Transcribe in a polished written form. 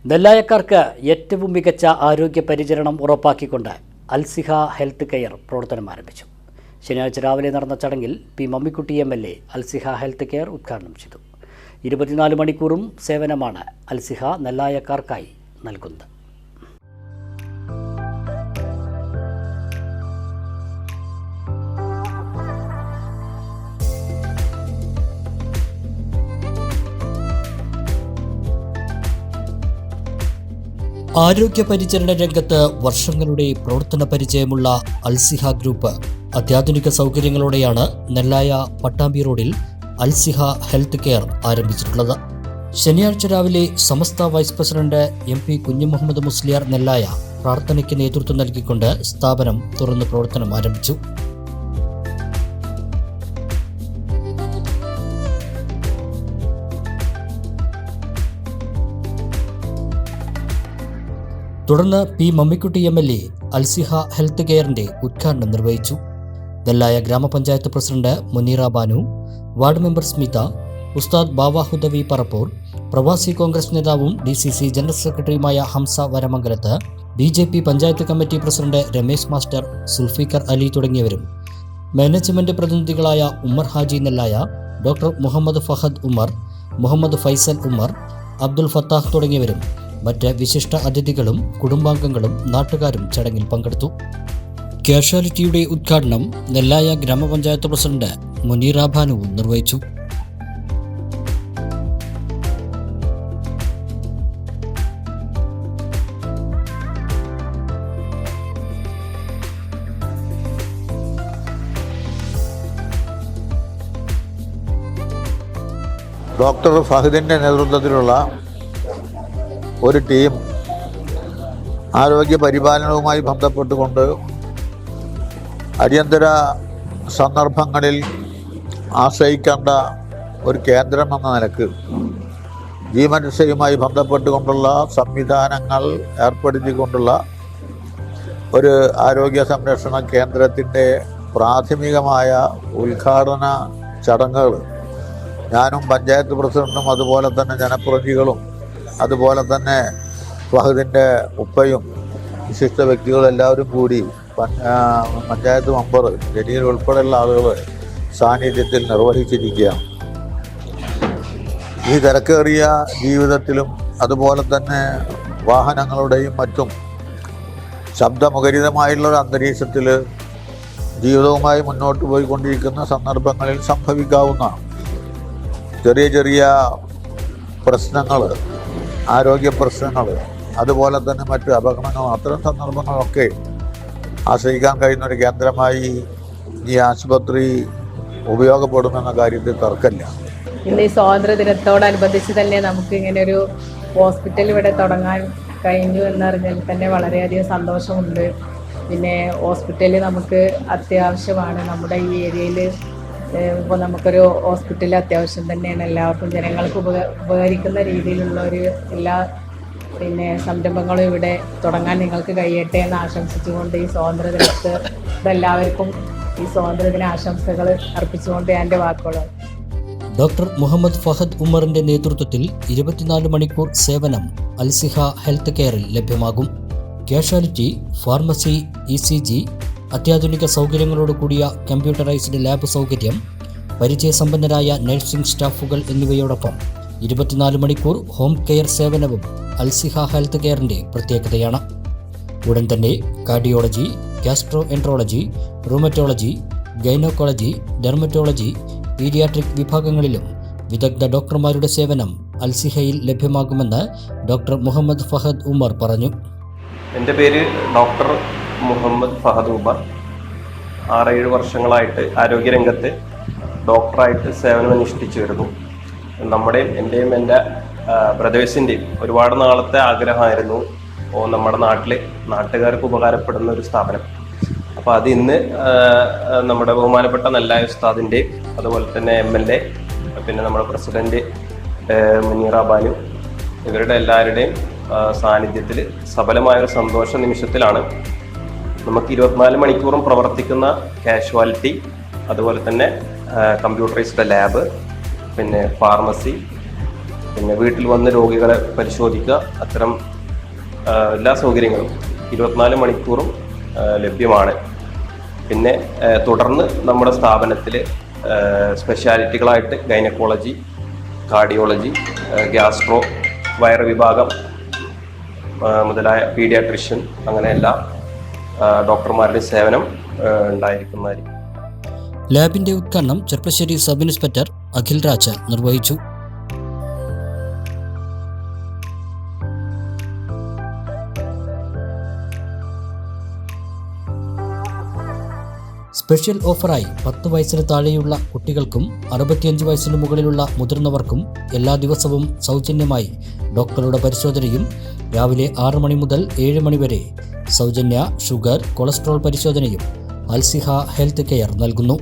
നെല്ലായക്കാർക്ക് ഏറ്റവും മികച്ച ആരോഗ്യ പരിചരണം ഉറപ്പാക്കിക്കൊണ്ട് അൽസിഹ ഹെൽത്ത് കെയർ പ്രവർത്തനം ആരംഭിച്ചു. ശനിയാഴ്ച രാവിലെ നടന്ന ചടങ്ങിൽ P Mammikutty MLA Alsiha health care ഉദ്ഘാടനം ചെയ്തു. 24 മണിക്കൂറും സേവനമാണ് അൽസിഹ നെല്ലായക്കാർക്കായി നൽകുന്നത്. ആരോഗ്യ പരിചരണ രംഗത്ത് വർഷങ്ങളുടെ പ്രവർത്തന പരിചയമുള്ള അൽസിഹ ഗ്രൂപ്പ് അത്യാധുനിക സൗകര്യങ്ങളോടെയാണ് നെല്ലായ പട്ടാമ്പി റോഡിൽ അൽസിഹ ഹെൽത്ത് കെയർ ആരംഭിച്ചിട്ടുള്ളത്. ശനിയാഴ്ച രാവിലെ Samastha vice president MP Kunhimuhammed Musliyar Nellaya പ്രാർത്ഥനയ്ക്ക് നേതൃത്വം നൽകിക്കൊണ്ട് സ്ഥാപനം തുറന്ന് പ്രവർത്തനം ആരംഭിച്ചു. തുടർന്ന് P Mammikutty MLA Alsiha health കെയറിന്റെ ഉദ്ഘാടനം നിർവഹിച്ചു. നെല്ലായ ഗ്രാമപഞ്ചായത്ത് president Muneera Banu, ward member Smitha, ഉസ്താദ് ബാവ ഹുദവി പറപ്പൂർ, പ്രവാസി കോൺഗ്രസ് നേതാവും DCC ജനറൽ സെക്രട്ടറിയുമായ ഹംസ വരമംഗലത്ത്, BJP panchayat committee president Ramesh master, Zulfikar Ali തുടങ്ങിയവരും, മാനേജ്മെന്റ് പ്രതിനിധികളായ ഉമ്മർ ഹാജി നെല്ലായ, ഡോക്ടർ മുഹമ്മദ് ഫഹദ് ഉമർ, മുഹമ്മദ് ഫൈസൽ ഉമർ, അബ്ദുൽ ഫത്താഹ് തുടങ്ങിയവരും മറ്റ് വിശിഷ്ട അതിഥികളും കുടുംബാംഗങ്ങളും നാട്ടുകാരും ചടങ്ങിൽ പങ്കെടുത്തു. കാഷ്വാലിറ്റിയുടെ ഉദ്ഘാടനം നെല്ലായ ഗ്രാമപഞ്ചായത്ത് പ്രസിഡന്റ് മുനീറ ബാനുവും നിർവഹിച്ചു. ഡോക്ടർ ഫഹദിൻ്റെ നേതൃത്വത്തിലുള്ള ഒരു ടീം ആരോഗ്യ പരിപാലനവുമായി ബന്ധപ്പെട്ടുകൊണ്ട് അടിയന്തര സന്ദർഭങ്ങളിൽ ആശ്രയിക്കേണ്ട ഒരു കേന്ദ്രം എന്ന നിലക്ക് ജീവരക്ഷയുമായി ബന്ധപ്പെട്ടുകൊണ്ടുള്ള സംവിധാനങ്ങൾ ഏർപ്പെടുത്തിക്കൊണ്ടുള്ള ഒരു ആരോഗ്യ സംരക്ഷണ കേന്ദ്രത്തിൻ്റെ പ്രാഥമികമായ ഉദ്ഘാടന ചടങ്ങുകൾ ഞാനും പഞ്ചായത്ത് പ്രസിഡന്റും അതുപോലെ തന്നെ ജനപ്രതിനിധികളും അതുപോലെ തന്നെ ഫഹദിൻ്റെ ഉപ്പയും വിശിഷ്ട വ്യക്തികളെല്ലാവരും കൂടി പഞ്ചായത്ത് മെമ്പർ ജലീൽ ഉൾപ്പെടെയുള്ള ആളുകൾ സാന്നിധ്യത്തിൽ നിർവഹിച്ചിരിക്കുകയാണ്. ഈ തിരക്കേറിയ ജീവിതത്തിലും അതുപോലെ തന്നെ വാഹനങ്ങളുടെയും മറ്റും ശബ്ദമുഖരിതമായുള്ളൊരു അന്തരീക്ഷത്തിൽ ജീവിതവുമായി മുന്നോട്ട് പോയിക്കൊണ്ടിരിക്കുന്ന സന്ദർഭങ്ങളിൽ സംഭവിക്കാവുന്ന ചെറിയ ചെറിയ പ്രശ്നങ്ങൾ, ആരോഗ്യ പ്രശ്നങ്ങൾ, അതുപോലെ തന്നെ മറ്റ് അപകടങ്ങൾ, അത്തരം സന്ദർഭങ്ങളൊക്കെ ആശ്രയിക്കാൻ കഴിയുന്ന ഒരു കേന്ദ്രമായി ഈ ആശുപത്രി ഉപയോഗപ്പെടുമെന്ന കാര്യത്തിൽ തർക്കമില്ല. ഇന്ന് ഈ സ്വാതന്ത്ര്യ ദിനത്തോടനുബന്ധിച്ച് തന്നെ നമുക്ക് ഇങ്ങനെ ഒരു ഹോസ്പിറ്റൽ ഇവിടെ തുടങ്ങാൻ കഴിഞ്ഞു എന്നറിഞ്ഞാൽ തന്നെ വളരെയധികം സന്തോഷമുണ്ട്. പിന്നെ ഹോസ്പിറ്റൽ നമുക്ക് അത്യാവശ്യമാണ്. നമ്മുടെ ഈ ഏരിയയിൽ ഇപ്പോൾ നമുക്കൊരു ഹോസ്പിറ്റൽ അത്യാവശ്യം തന്നെയാണ്. എല്ലാവർക്കും ജനങ്ങൾക്ക് ഉപകരിക്കുന്ന രീതിയിലുള്ള ഒരു എല്ലാ സംരംഭങ്ങളും ഇവിടെ തുടങ്ങാൻ നിങ്ങൾക്ക് കഴിയട്ടെ എന്ന് ആശംസിച്ചുകൊണ്ട് ഈ സ്വാതന്ത്ര്യദിനത്ത് എല്ലാവർക്കും ഈ സ്വാതന്ത്ര്യദിന ആശംസകൾ അർപ്പിച്ചുകൊണ്ട് എൻ്റെ വാക്കുകൾ. ഡോക്ടർ മുഹമ്മദ് ഫഹദ് ഉമറിന്റെ നേതൃത്വത്തിൽ 24 മണിക്കൂർ സേവനം അൽസിഹ ഹെൽത്ത് കെയറിൽ ലഭ്യമാകും. കാഷ്വാലിറ്റി, ഫാർമസി, ECG, അത്യാധുനിക സൗകര്യങ്ങളോട് കൂടിയ കമ്പ്യൂട്ടറൈസ്ഡ് ലാബ് സൗകര്യം, പരിചയസമ്പന്നരായ നഴ്സിംഗ് സ്റ്റാഫുകൾ എന്നിവയോടൊപ്പം 24 മണിക്കൂർ ഹോം കെയർ സേവനവും അൽസിഹ ഹെൽത്ത് കെയറിൻ്റെ പ്രത്യേകതയാണ്. ഉടൻ തന്നെ cardiology, gastro enterology, rheumatology, gynaecology, dermatology, paediatric വിഭാഗങ്ങളിലും വിദഗ്ധ ഡോക്ടർമാരുടെ സേവനം അൽസിഹയിൽ ലഭ്യമാകുമെന്ന് ഡോക്ടർ മുഹമ്മദ് ഫഹദ് ഉമർ പറഞ്ഞു. എൻ്റെ പേര് ഡോക്ടർ മുഹമ്മദ് ഫഹദ് ഉമർ. 6-7 വർഷങ്ങളായിട്ട് ആരോഗ്യരംഗത്ത് ഡോക്ടറായിട്ട് സേവനമനുഷ്ഠിച്ചു വരുന്നു. എൻ്റെയും എൻ്റെ ബ്രദേഴ്സിൻ്റെയും ഒരുപാട് നാളത്തെ ആഗ്രഹമായിരുന്നു നമ്മുടെ നാട്ടുകാർക്ക് ഉപകാരപ്പെടുന്ന ഒരു സ്ഥാപനം. അപ്പോൾ അത് ഇന്ന് നമ്മുടെ ബഹുമാനപ്പെട്ട നെല്ലായ ഉസ്താദിൻ്റെ, അതുപോലെ തന്നെ MLA, പിന്നെ നമ്മുടെ പ്രസിഡന്റ് മുനീറ ബാനു, ഇവരുടെ എല്ലാവരുടെയും സാന്നിധ്യത്തിൽ സഫലമായൊരു സന്തോഷ നിമിഷത്തിലാണ് നമുക്ക് 24 മണിക്കൂറും പ്രവർത്തിക്കുന്ന കാഷ്വാലിറ്റി, അതുപോലെ തന്നെ കമ്പ്യൂട്ടറൈസ്ഡ് ലാബ്, പിന്നെ ഫാർമസി, പിന്നെ വീട്ടിൽ വന്ന് രോഗികളെ പരിശോധിക്കുക, അത്തരം എല്ലാ സൗകര്യങ്ങളും 24 മണിക്കൂറും ലഭ്യമാണ്. പിന്നെ തുടർന്ന് നമ്മുടെ സ്ഥാപനത്തിൽ സ്പെഷ്യാലിറ്റികളായിട്ട് ഗൈനക്കോളജി, കാർഡിയോളജി, ഗ്യാസ്ട്രോ, വയറ് വിഭാഗം മുതലായ പീഡിയാട്രിഷ്യൻ അങ്ങനെ എല്ലാ ഡോക്ടർമാരുടെ സേവനം ഉണ്ടായിരിക്കുന്നതായിരിക്കും. ലാബിന്റെ ഉദ്ഘാടനം ചെർപ്പശ്ശേരി സബ് ഇൻസ്പെക്ടർ അഖിൽ രാജ് നിർവഹിച്ചു. സ്പെഷ്യൽ ഓഫറായി 10 വയസ്സിന് താഴെയുള്ള കുട്ടികൾക്കും 65 വയസ്സിന് മുകളിലുള്ള മുതിർന്നവർക്കും എല്ലാ ദിവസവും സൗജന്യമായി ഡോക്ടറുടെ പരിശോധനയും രാവിലെ 6 മണി മുതൽ 7 മണി വരെ സൗജന്യ ഷുഗർ, കൊളസ്ട്രോൾ പരിശോധനയും അൽസിഹ ഹെൽത്ത് കെയർ നൽകുന്നു.